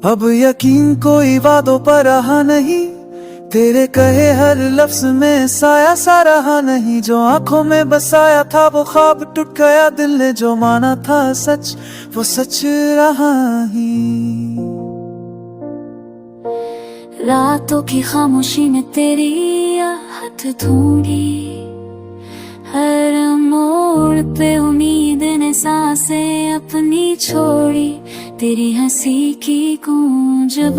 अब यकीन कोई वादों पर रहा नहीं, तेरे कहे हर लफ्ज में साया सा रहा नहीं। जो आंखों में बसाया था वो ख्वाब टूट गया, दिल ने जो माना था सच वो सच रहा ही। रातों की खामोशी में तेरी आहट ढूंढी, हर मोड़ पे उम्मीद ने सांसें अपनी छोड़ी। तेरी हंसी की गूंज अब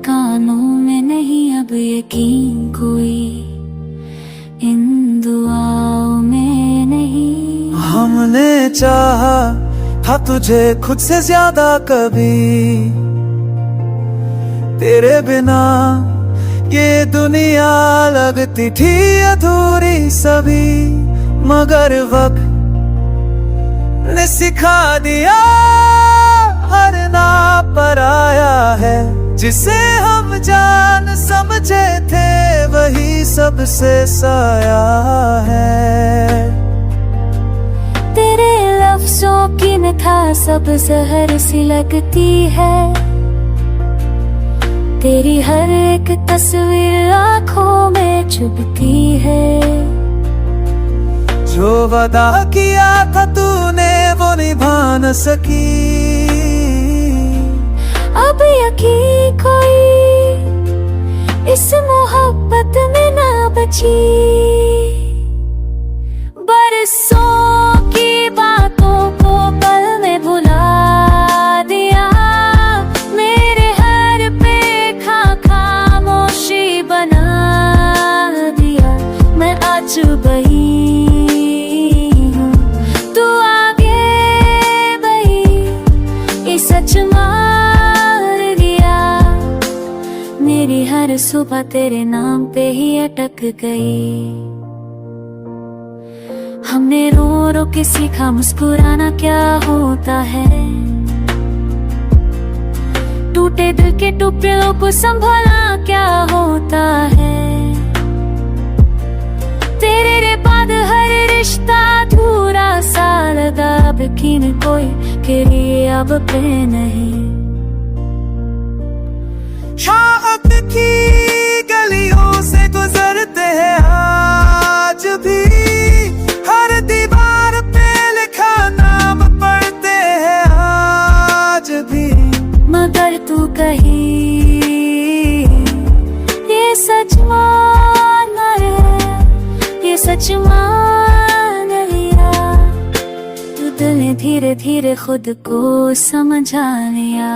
कानों में नहीं, अब यकीन कोई इन दुआओं में नहीं। हमने चाहा था तुझे खुद से ज्यादा कभी, तेरे बिना ये दुनिया लगती थी अधूरी सभी। मगर वक्त ने सिखा दिया हर ना पराया है, जिसे हम जान समझे थे वही सबसे साया है। तेरे लफ्जों की मिठास सब जहर सी लगती है, तेरी हर एक तस्वीर आँखों में चुभती है। जो वादा किया था तूने वो निभा न सकी, अब यकीन कोई इस मोहब्बत में ना बची। बरसों की बातों को पल में भुला दिया, मेरे हर पे खामोशी बना दिया। मैं आज बही हूँ, तू आगे बही, ये सच मार गया। मेरी हर सुबह तेरे नाम पे ही अटक गई। हमने रो रो के सीखा मुस्कुराना क्या होता है, टूटे दिल के टुकड़ों को संभालना क्या होता है। तेरे बाद हर रिश्ता अधूरा सा लगा, अब यकीन कोई के लिए अब पे नहीं। चाहत की गलियों से गुजरते हैं आज भी, हर दीवार पे लिखा नाम पढ़ते हैं आज भी। मगर तू कहीं ये सच मान है, ये सच मान लिया। तू दिल ने धीरे धीरे खुद को समझा लिया।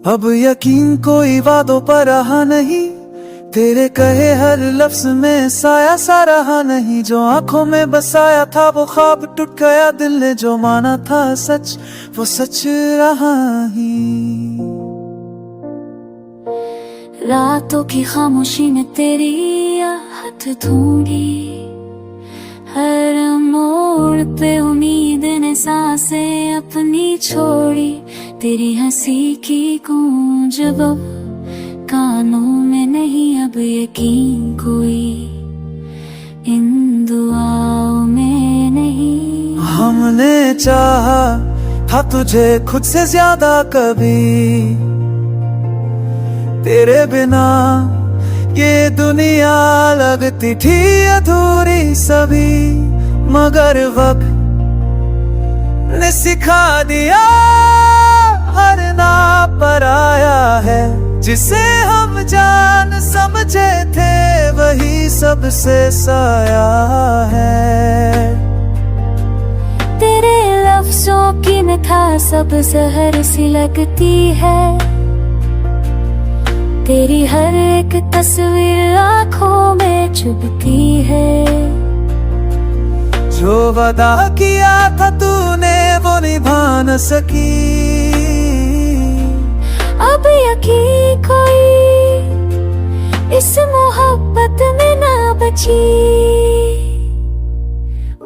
अब यकीन कोई वादों पर रहा नहीं, तेरे कहे हर लफ्ज में साया सा रहा नहीं। जो आंखों में बसाया था वो ख्वाब टूट गया, दिल ने जो माना था सच वो सच रहा ही। रातों की खामोशी में तेरी आहट ढूंढी, हर मोड़ पे उम्मीद ने सांसें अपनी छोड़ी। तेरी हंसी की गूंज अब कानों में नहीं, अब यकीन कोई इन दुआओं में नहीं। हमने चाहा था तुझे खुद से ज्यादा कभी, तेरे बिना ये दुनिया लगती थी अधूरी सभी। मगर वक्त ने सिखा दिया हर ना पराया है, जिसे हम जान समझे थे वही सबसे साया है। तेरे लफ्जों की मिठास सब जहर सी लगती है, तेरी हर एक तस्वीर आँखों में चुभती है। जो वादा किया था तूने वो निभा न सकी, अब यकीन कोई इस मोहब्बत में ना बची।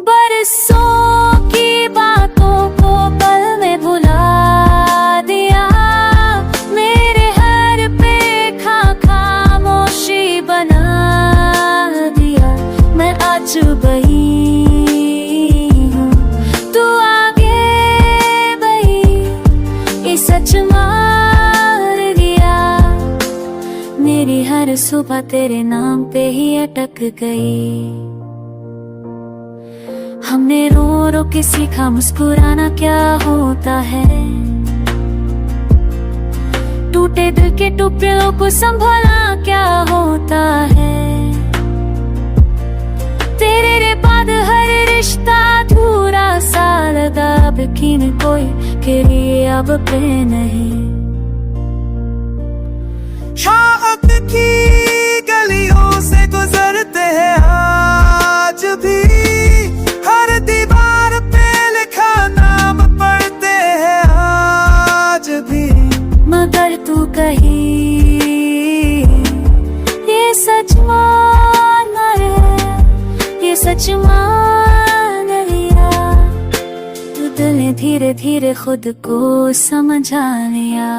बरसों की बातों को पल में भुला दिया, मेरे हर पे खामोशी बना दिया। मैं आज बही हूँ, तू आगे बही, ये सच मार गया। मेरी हर सुबह तेरे नाम पे ही अटक गई। हमने रो रो के सीखा मुस्कुराना क्या होता है, टूटे दिल के टुकड़ों को संभालना क्या होता है। तेरे बाद हर रिश्ता अधूरा सा लगा, अब यकीन कोई के लिए अब पे नहीं। चाहत की गलियों से गुजरते हैं आज भी, हर दीवार पे लिखा नाम पढ़ते हैं आज भी। मगर तू कही ये सच मान है, ये सच मान लिया। तू दिल ने धीरे धीरे खुद को समझा लिया।